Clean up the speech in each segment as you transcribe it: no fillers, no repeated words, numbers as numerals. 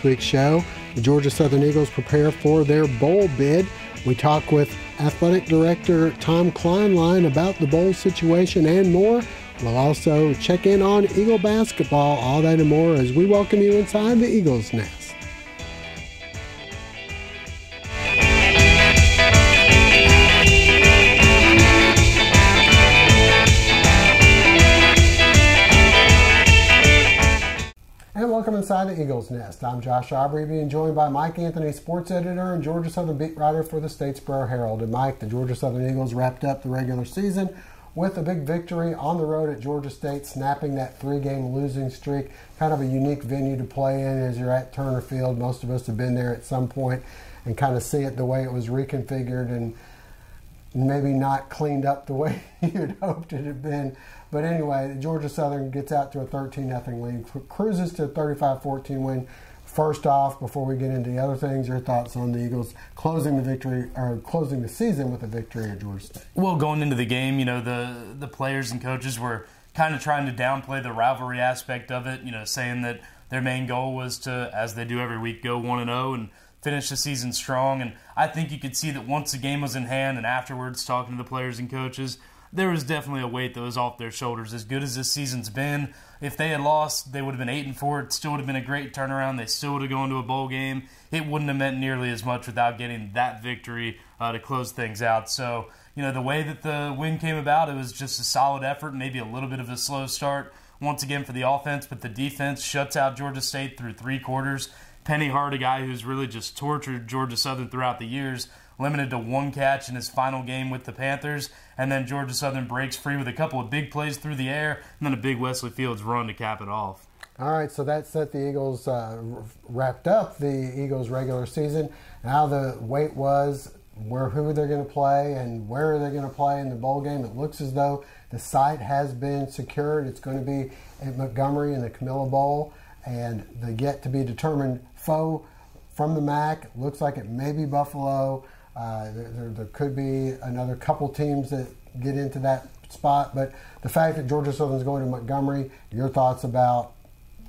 this week's show. The Georgia Southern Eagles prepare for their bowl bid. We talk with Athletic Director Tom Kleinlein about the bowl situation and more. We'll also check in on Eagle basketball, all that and more as we welcome you inside the Eagles Nest. And welcome inside the Eagles Nest. I'm Josh Aubrey, being joined by Mike Anthony, sports editor and Georgia Southern beat writer for the Statesboro Herald. And Mike, the Georgia Southern Eagles wrapped up the regular season with a big victory on the road at Georgia State, snapping that three-game losing streak. Kind of a unique venue to play in as you're at Turner Field. Most of us have been there at some point and kind of see it the way it was reconfigured and maybe not cleaned up the way you'd hoped it had been. But anyway, Georgia Southern gets out to a 13-0 lead, cruises to a 35-14 win. First off, before we get into the other things, your thoughts on the Eagles closing the season with a victory at Georgia State? Well, going into the game, the players and coaches were kind of trying to downplay the rivalry aspect of it, saying that their main goal was to, as they do every week, go 1-0 and finish the season strong. And I think you could see that once the game was in hand and afterwards talking to the players and coaches, there was definitely a weight that was off their shoulders. As good as this season's been, if they had lost, they would have been 8-4. It still would have been a great turnaround. They still would have gone to a bowl game. It wouldn't have meant nearly as much without getting that victory to close things out. So, the way that the win came about, it was just a solid effort, maybe a little bit of a slow start once again for the offense, but the defense shuts out Georgia State through three quarters. Penny Hart, a guy who's really just tortured Georgia Southern throughout the years, limited to one catch in his final game with the Panthers, and then Georgia Southern breaks free with a couple of big plays through the air, and then a big Wesley Fields run to cap it off. All right, so that set the Eagles, wrapped up the Eagles' regular season. Now the wait was who they're going to play and where they're going to play in the bowl game. It looks as though the site has been secured. It's going to be at Montgomery in the Camilla Bowl, and the yet-to-be-determined foe from the MAC looks like it may be Buffalo. There could be another couple teams that get into that spot, but the fact that Georgia Southern is going to Montgomery, your thoughts about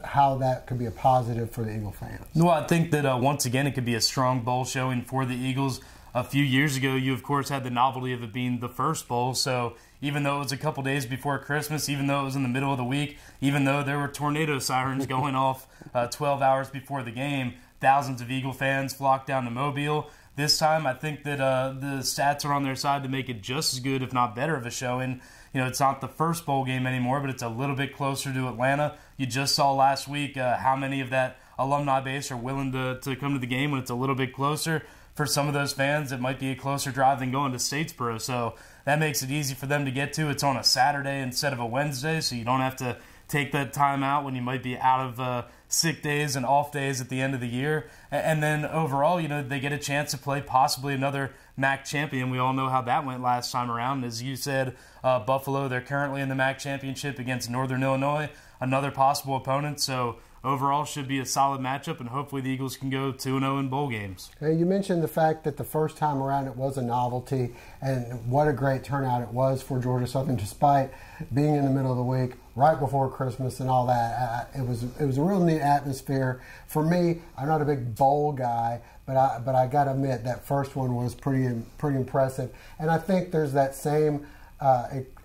how that could be a positive for the Eagle fans? Well, I think that once again it could be a strong bowl showing for the Eagles. A few years ago, you of course had the novelty of it being the first bowl, so even though it was a couple days before Christmas, even though it was in the middle of the week, even though there were tornado sirens going off 12 hours before the game, thousands of Eagle fans flocked down to Mobile. This time, I think that the stats are on their side to make it just as good, if not better, of a showing. It's not the first bowl game anymore, but it's a little bit closer to Atlanta. You just saw last week how many of that alumni base are willing to come to the game when it's a little bit closer. For some of those fans, it might be a closer drive than going to Statesboro, so that makes it easy for them to get to. It's on a Saturday instead of a Wednesday, so you don't have to take that time out when you might be out of sick days and off days at the end of the year. And then overall, they get a chance to play possibly another MAC champion. We all know how that went last time around. As you said, Buffalo, they're currently in the MAC championship against Northern Illinois, another possible opponent. So overall, should be a solid matchup, and hopefully the Eagles can go 2-0 in bowl games. You mentioned the fact that the first time around it was a novelty, and what a great turnout it was for Georgia Southern, despite being in the middle of the week, right before Christmas and all that. It was a real neat atmosphere. For me, I'm not a big bowl guy, but I got to admit that first one was pretty impressive, and I think there's that same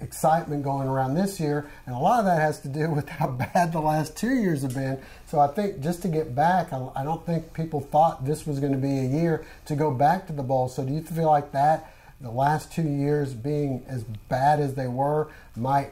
excitement going around this year, and a lot of that has to do with how bad the last 2 years have been. So I think just to get back, I don't think people thought this was going to be a year to go back to the bowl. So do you feel like that the last 2 years being as bad as they were might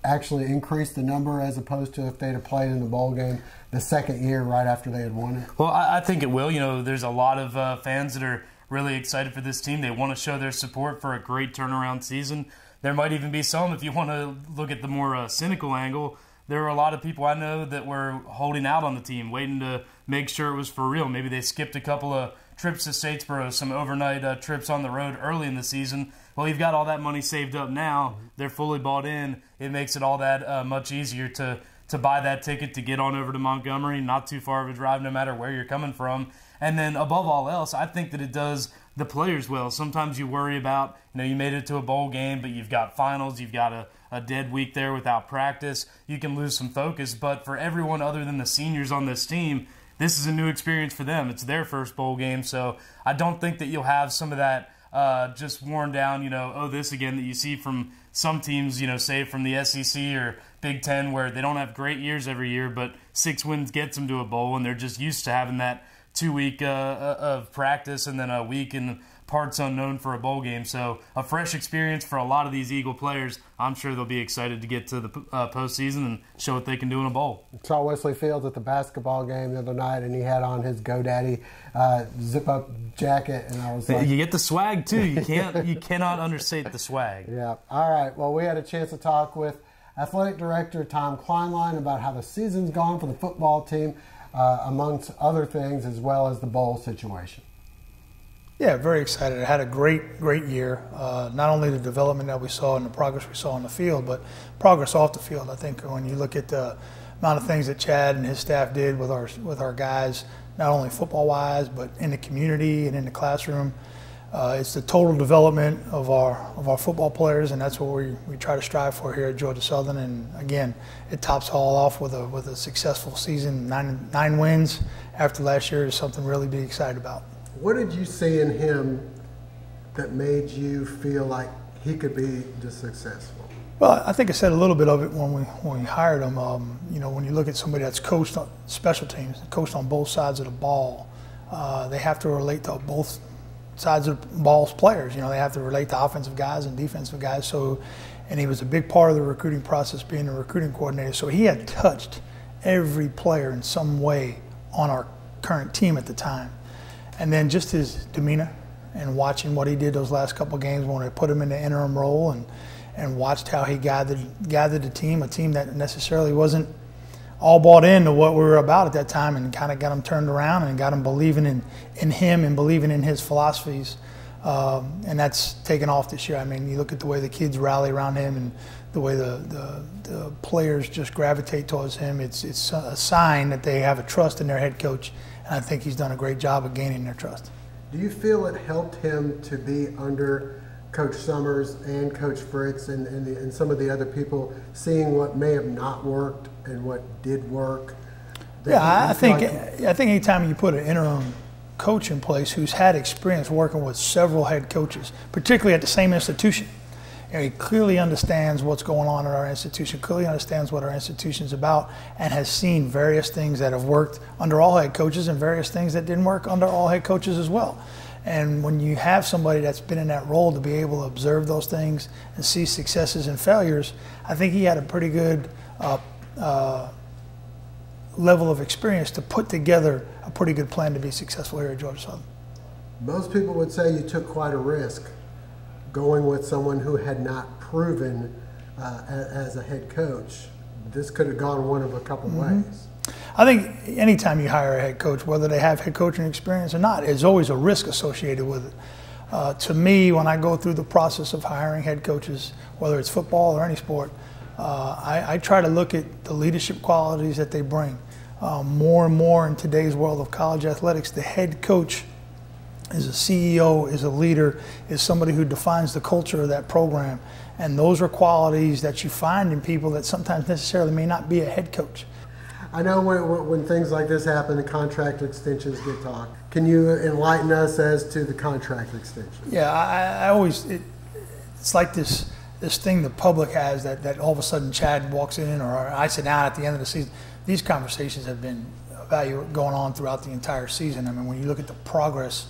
actually increase the number, as opposed to if they'd have played in the bowl game the second year right after they had won it? Well, I think it will. There's a lot of fans that are really excited for this team. They want to show their support for a great turnaround season. There might even be some, if you want to look at the more cynical angle, there were a lot of people I know that were holding out on the team, waiting to make sure it was for real. Maybe they skipped a couple of trips to Statesboro, some overnight trips on the road early in the season. Well, you've got all that money saved up now. They're fully bought in. It makes it all that much easier to buy that ticket, to get on over to Montgomery. Not too far of a drive no matter where you're coming from. And then above all else, I think that it does the players well. Sometimes you worry about, you made it to a bowl game, but you've got finals, you've got a dead week there without practice. You can lose some focus. But for everyone other than the seniors on this team, this is a new experience for them. It's their first bowl game, so I don't think that you'll have some of that just worn down, this again that you see from some teams, say from the SEC or Big Ten, where they don't have great years every year, but 6 wins gets them to a bowl, and they're just used to having that 2 week of practice and then a week in parts unknown for a bowl game. So a fresh experience for a lot of these Eagle players. I'm sure they'll be excited to get to the postseason and show what they can do in a bowl. I saw Wesley Fields at the basketball game the other night, and he had on his GoDaddy zip-up jacket, and I was like, you get the swag too. You cannot understate the swag. Yeah. All right. Well, we had a chance to talk with Athletic Director Tom Kleinlein about how the season's gone for the football team, amongst other things, as well as the bowl situation. Yeah, very excited. I had a great year. Not only the development that we saw and the progress we saw on the field, but progress off the field. I think when you look at the amount of things that Chad and his staff did with our guys, not only football-wise, but in the community and in the classroom, it's the total development of our football players, and that's what we try to strive for here at Georgia Southern. And again, it tops all off with a successful season. Nine wins after last year is something really to be excited about. What did you see in him that made you feel like he could be just successful? Well, I think I said a little bit of it when we hired him. When you look at somebody that's coached on special teams, coached on both sides of the ball, they have to relate to both sides of the ball's players. They have to relate to offensive guys and defensive guys. So, and he was a big part of the recruiting process, being a recruiting coordinator. So he had touched every player in some way on our current team at the time. And then just his demeanor and watching what he did those last couple of games when they put him in the interim role, and watched how he gathered a team that necessarily wasn't all bought into what we were about at that time, and kind of got him turned around and got him believing in him and believing in his philosophies. And that's taken off this year. I mean, you look at the way the kids rally around him and the way the players just gravitate towards him. It's a sign that they have a trust in their head coach. And I think he's done a great job of gaining their trust. Do you feel it helped him to be under Coach Summers and Coach Fritz and some of the other people, seeing what may have not worked and what did work? Yeah, I think anytime you put an interim coach in place who's had experience working with several head coaches, particularly at the same institution, he clearly understands what's going on at our institution, clearly understands what our institution is about, and has seen various things that have worked under all head coaches and various things that didn't work under all head coaches as well. And when you have somebody that's been in that role to be able to observe those things and see successes and failures, I think he had a pretty good level of experience to put together a pretty good plan to be successful here at Georgia Southern. Most people would say you took quite a risk going with someone who had not proven as a head coach. This could have gone one of a couple ways. I think anytime you hire a head coach, whether they have head coaching experience or not, there's always a risk associated with it. To me, when I go through the process of hiring head coaches, whether it's football or any sport, I try to look at the leadership qualities that they bring. More and more in today's world of college athletics, the head coach is a CEO, is a leader, is somebody who defines the culture of that program. And those are qualities that you find in people that sometimes necessarily may not be a head coach. I know when things like this happen, the contract extensions get talked. Can you enlighten us as to the contract extension? Yeah, I always, it's like this thing the public has that all of a sudden Chad walks in or I sit down at the end of the season. These conversations have been going on throughout the entire season. I mean, when you look at the progress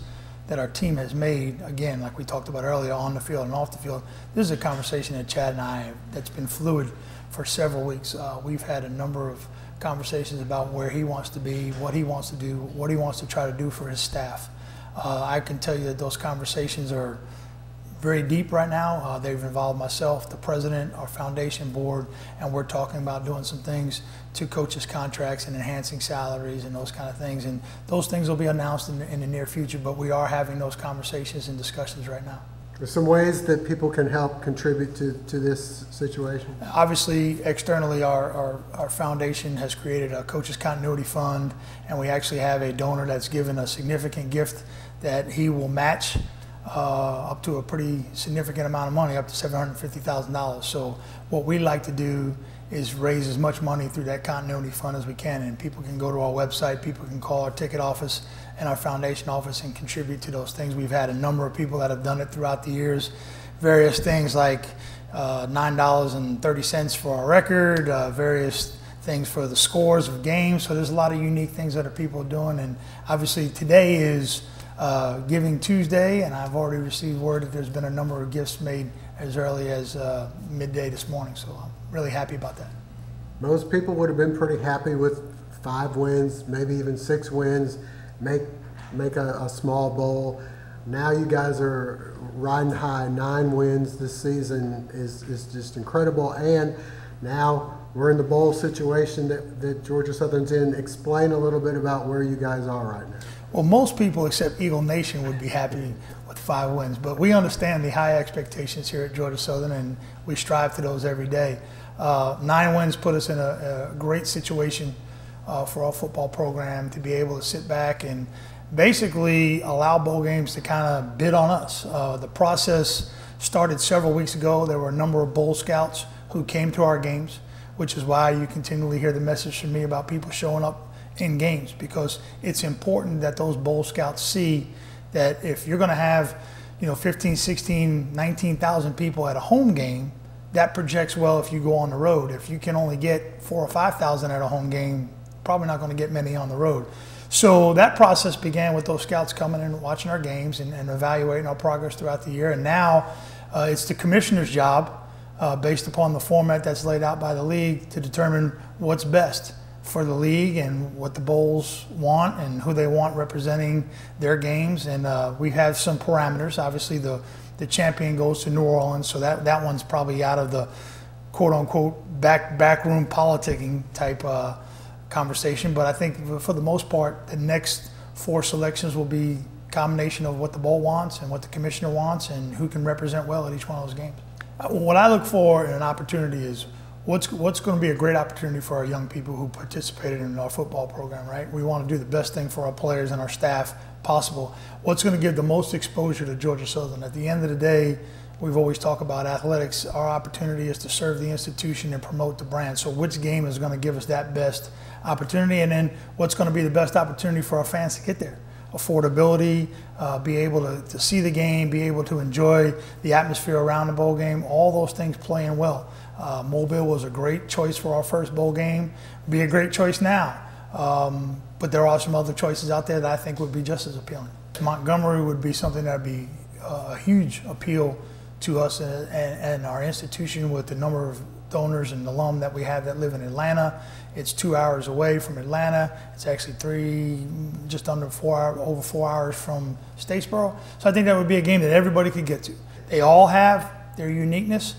that our team has made, again, like we talked about earlier, on the field and off the field, this is a conversation that Chad and I have that's been fluid for several weeks. We've had a number of conversations about where he wants to be, what he wants to do, what he wants to try to do for his staff. I can tell you that those conversations are very deep right now. They've involved myself, the president, our foundation board, and we're talking about doing some things to coaches' contracts and enhancing salaries and those kind of things. And those things will be announced in the near future, but we are having those conversations and discussions right now. There's some ways that people can help contribute to this situation. Obviously, externally, our foundation has created a Coaches Continuity Fund, and we actually have a donor that's given a significant gift that he will match up to a pretty significant amount of money, up to $750,000. So what we like to do is raise as much money through that continuity fund as we can, and people can go to our website, people can call our ticket office and our foundation office and contribute to those things. We've had a number of people that have done it throughout the years, various things like $9.30 for our record, various things for the scores of games. So there's a lot of unique things that people are doing, and obviously today is Giving Tuesday, and I've already received word that there's been a number of gifts made as early as midday this morning, so I'm really happy about that. Most people would have been pretty happy with 5 wins, maybe even 6 wins, make a small bowl. Now you guys are riding high. 9 wins this season is just incredible, and now we're in the bowl situation that Georgia Southern's in. Explain a little bit about where you guys are right now. Well, most people except Eagle Nation would be happy with 5 wins, but we understand the high expectations here at Georgia Southern, and we strive to those every day. 9 wins put us in a great situation for our football program to be able to sit back and basically allow bowl games to kind of bid on us. The process started several weeks ago. There were a number of bowl scouts who came to our games, which is why you continually hear the message from me about people showing up in games, because it's important that those bowl scouts see that if you're going to have 15, 16, 19,000 people at a home game, that projects well if you go on the road. If you can only get 4,000 or 5,000 at a home game, probably not going to get many on the road. So that process began with those scouts coming and watching our games and evaluating our progress throughout the year. And now it's the commissioner's job, based upon the format that's laid out by the league, to determine what's best for the league and what the bowls want and who they want representing their games. And we have some parameters. Obviously, the champion goes to New Orleans, so that one's probably out of the quote-unquote backroom politicking type conversation. But I think for the most part, the next 4 selections will be a combination of what the bowl wants and what the commissioner wants and who can represent well at each one of those games. What I look for in an opportunity is what's going to be a great opportunity for our young people who participated in our football program, right? We want to do the best thing for our players and our staff possible. What's going to give the most exposure to Georgia Southern? At the end of the day, we've always talked about athletics. Our opportunity is to serve the institution and promote the brand. So which game is going to give us that best opportunity? And then what's going to be the best opportunity for our fans to get there? Affordability, be able to see the game, be able to enjoy the atmosphere around the bowl game, all those things playing well. Mobile was a great choice for our first bowl game, be a great choice now. But there are some other choices out there that I think would be just as appealing. Montgomery would be something that would be a huge appeal to us and our institution with the number of donors and alum that we have that live in Atlanta. It's 2 hours away from Atlanta. It's actually just under 4 hours, over 4 hours from Statesboro. So I think that would be a game that everybody could get to. They all have their uniqueness.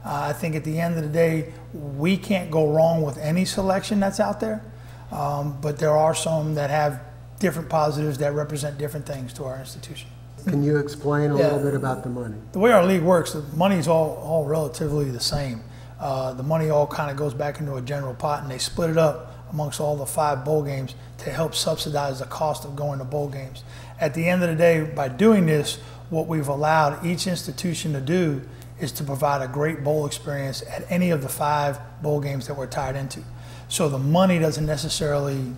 I think at the end of the day, we can't go wrong with any selection that's out there. But there are some that have different positives that represent different things to our institution. Can you explain a little bit about the money? The way our league works, the money's all relatively the same. The money all kind of goes back into a general pot, and they split it up amongst all the 5 bowl games to help subsidize the cost of going to bowl games. At the end of the day, by doing this, what we've allowed each institution to do is to provide a great bowl experience at any of the 5 bowl games that we're tied into. So the money doesn't necessarily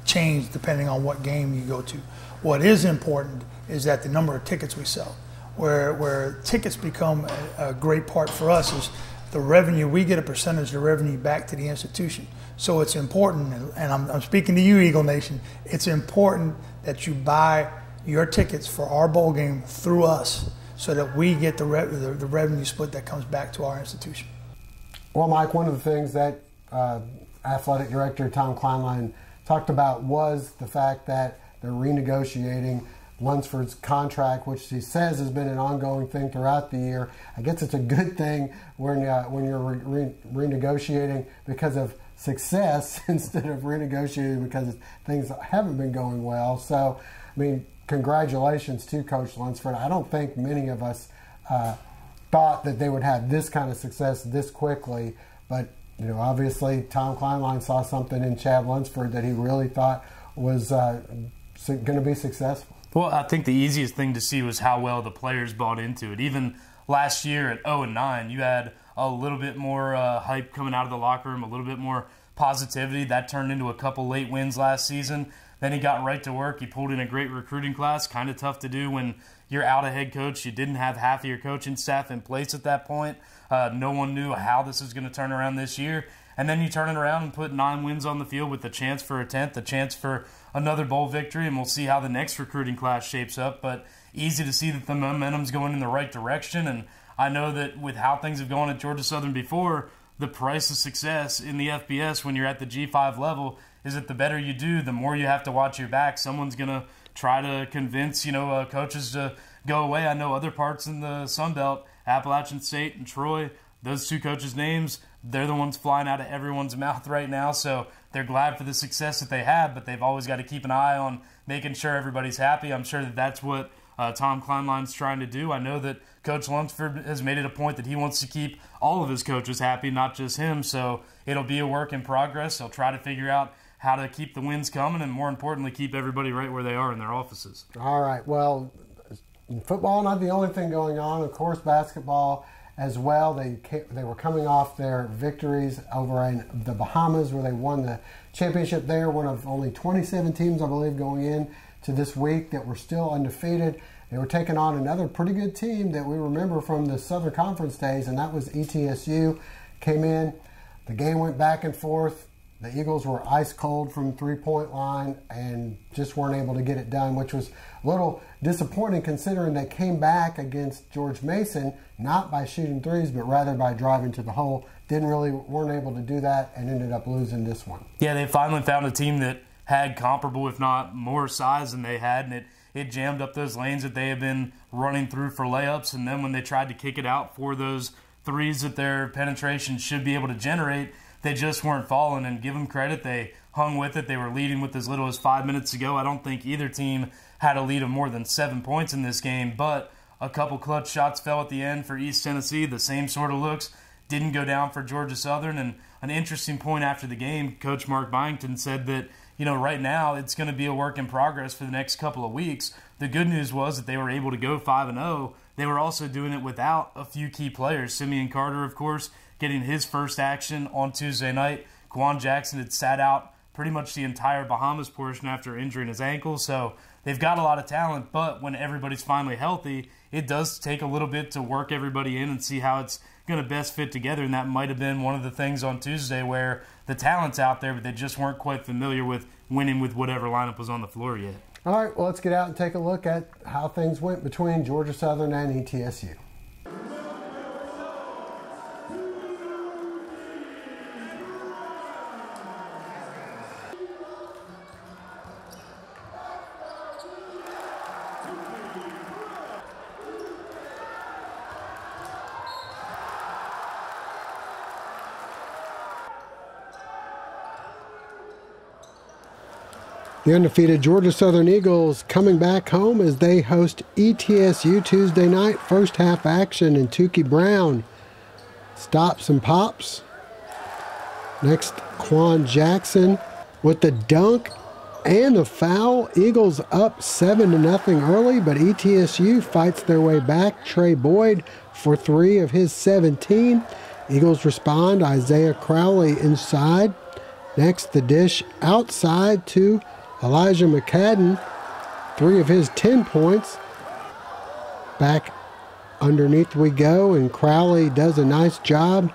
change depending on what game you go to. What is important is that the number of tickets we sell. Where tickets become a great part for us is the revenue. We get a percentage of the revenue back to the institution. So it's important, and I'm speaking to you, Eagle Nation, it's important that you buy your tickets for our bowl game through us so that we get the revenue split that comes back to our institution. Well, Mike, one of the things that Athletic Director Tom Kleinlein talked about was the fact that they're renegotiating Lunsford's contract, which he says has been an ongoing thing throughout the year. I guess it's a good thing when you're renegotiating because of success instead of renegotiating because things haven't been going well. So, I mean, congratulations to Coach Lunsford. I don't think many of us thought that they would have this kind of success this quickly, but obviously Tom Kleinlein saw something in Chad Lunsford that he really thought was going to be successful. Well, I think the easiest thing to see was how well the players bought into it. Even last year at 0-9, you had a little bit more hype coming out of the locker room, a little bit more positivity. That turned into a couple late wins last season. Then he got right to work. He pulled in a great recruiting class. Kind of tough to do when you're out a head coach. You didn't have half of your coaching staff in place at that point. No one knew how this was going to turn around this year. And then you turn it around and put 9 wins on the field with the chance for a 10th, a chance for another bowl victory, and we'll see how the next recruiting class shapes up. But easy to see that the momentum's going in the right direction. And I know that with how things have gone at Georgia Southern before, the price of success in the FBS when you're at the G5 level is that the better you do, the more you have to watch your back. Someone's going to try to convince, coaches to go away. I know other parts in the Sun Belt, Appalachian State and Troy, those 2 coaches' names, they're the ones flying out of everyone's mouth right now. So they're glad for the success that they have, but they've always got to keep an eye on making sure everybody's happy. I'm sure that that's what Tom Kleinlein's trying to do. I know that Coach Lunsford has made it a point that he wants to keep all of his coaches happy, not just him. So it'll be a work in progress. They'll try to figure out how to keep the wins coming and, more importantly, keep everybody right where they are in their offices. All right. Well, football not the only thing going on. Of course, basketball as well. They were coming off their victories over in the Bahamas where they won the championship there. One of only 27 teams, I believe, going in to this week that were still undefeated. They were taking on another pretty good team that we remember from the Southern Conference days, and that was ETSU. Came in, the game went back and forth. The Eagles were ice cold from three-point line and just weren't able to get it done, which was a little disappointing considering they came back against George Mason, not by shooting threes, but rather by driving to the hole. Weren't able to do that and ended up losing this one. Yeah, they finally found a team that had comparable, if not more size than they had, and it jammed up those lanes that they had been running through for layups, and then when they tried to kick it out for those threes that their penetration should be able to generate, they just weren't falling. And give them credit, they hung with it. They were leading with as little as 5 minutes to go. I don't think either team had a lead of more than 7 points in this game, but a couple clutch shots fell at the end for East Tennessee. The same sort of looks didn't go down for Georgia Southern. And an interesting point after the game, Coach Mark Byington said that, right now it's going to be a work in progress for the next couple of weeks. The good news was that they were able to go 5-0. They were also doing it without a few key players. Simeon Carter, of course, getting his first action on Tuesday night. Quan Jackson had sat out pretty much the entire Bahamas portion after injuring his ankle. So they've got a lot of talent, but when everybody's finally healthy, it does take a little bit to work everybody in and see how it's going to best fit together. And that might have been one of the things on Tuesday where the talent's out there, but they just weren't quite familiar with winning with whatever lineup was on the floor yet. All right, well, let's get out and take a look at how things went between Georgia Southern and ETSU. The undefeated Georgia Southern Eagles coming back home as they host ETSU Tuesday night. First half action, and Tukey Brown stops and pops. Next, Quan Jackson with the dunk and the foul. Eagles up 7-0 early, but ETSU fights their way back. Trey Boyd for 3 of his 17. Eagles respond. Isaiah Crowley inside. Next, the dish outside to Elijah McCadden, 3 of his 10 points. Back underneath we go, and Crowley does a nice job.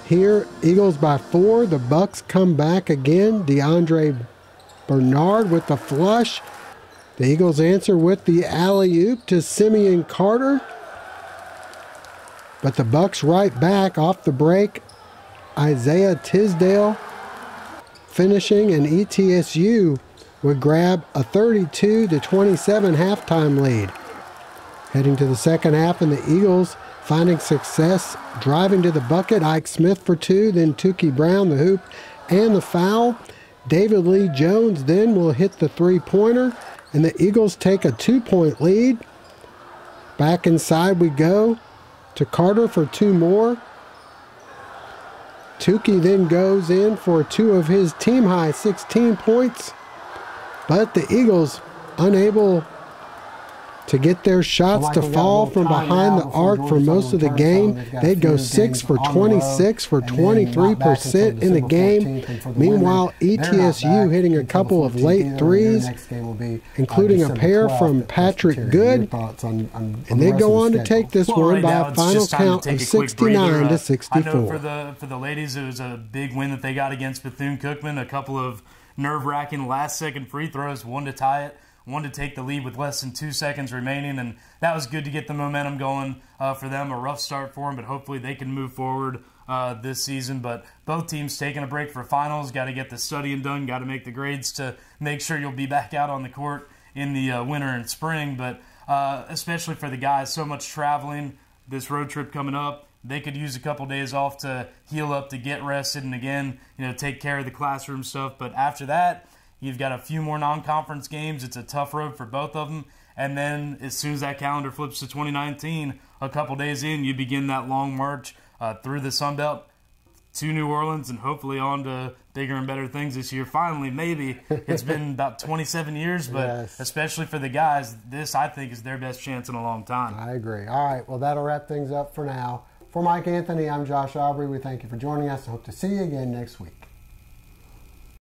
Here, Eagles by 4. The Bucks come back again. DeAndre Bernard with the flush. The Eagles answer with the alley-oop to Simeon Carter. But the Bucks right back off the break. Isaiah Tisdale finishing, and ETSU would grab a 32-27 halftime lead. Heading to the second half, and the Eagles finding success driving to the bucket. Ike Smith for 2, then Tukey Brown, the hoop and the foul. David Lee Jones then will hit the three-pointer, and the Eagles take a 2-point lead. Back inside we go to Carter for 2 more. Tukey then goes in for 2 of his team-high 16 points, but the Eagles unable to get their shots to fall from behind the arc for most of the game. They'd go 6 for 26 for 23% in the game. Meanwhile, ETSU hitting a couple of late threes, including a pair from Patrick Good, and they go on to take this one by a final count of 69 to 64. I know for the ladies, it was a big win that they got against Bethune-Cookman. A couple of nerve-wracking last-second free throws, one to tie it, one to take the lead with less than 2 seconds remaining, and that was good to get the momentum going for them. A rough start for them, but hopefully they can move forward this season. But both teams taking a break for finals, got to get the studying done, got to make the grades to make sure you'll be back out on the court in the winter and spring. But especially for the guys, so much traveling, this road trip coming up, they could use a couple days off to heal up, to get rested, and again, take care of the classroom stuff. But after that, you've got a few more non-conference games. It's a tough road for both of them. And then as soon as that calendar flips to 2019, a couple days in, you begin that long march through the Sun Belt to New Orleans and hopefully on to bigger and better things this year. Finally, maybe. It's been about 27 years, but yes, especially for the guys, this, I think, is their best chance in a long time. I agree. All right, well, that'll wrap things up for now. For Mike Anthony, I'm Josh Aubrey. We thank you for joining us and hope to see you again next week.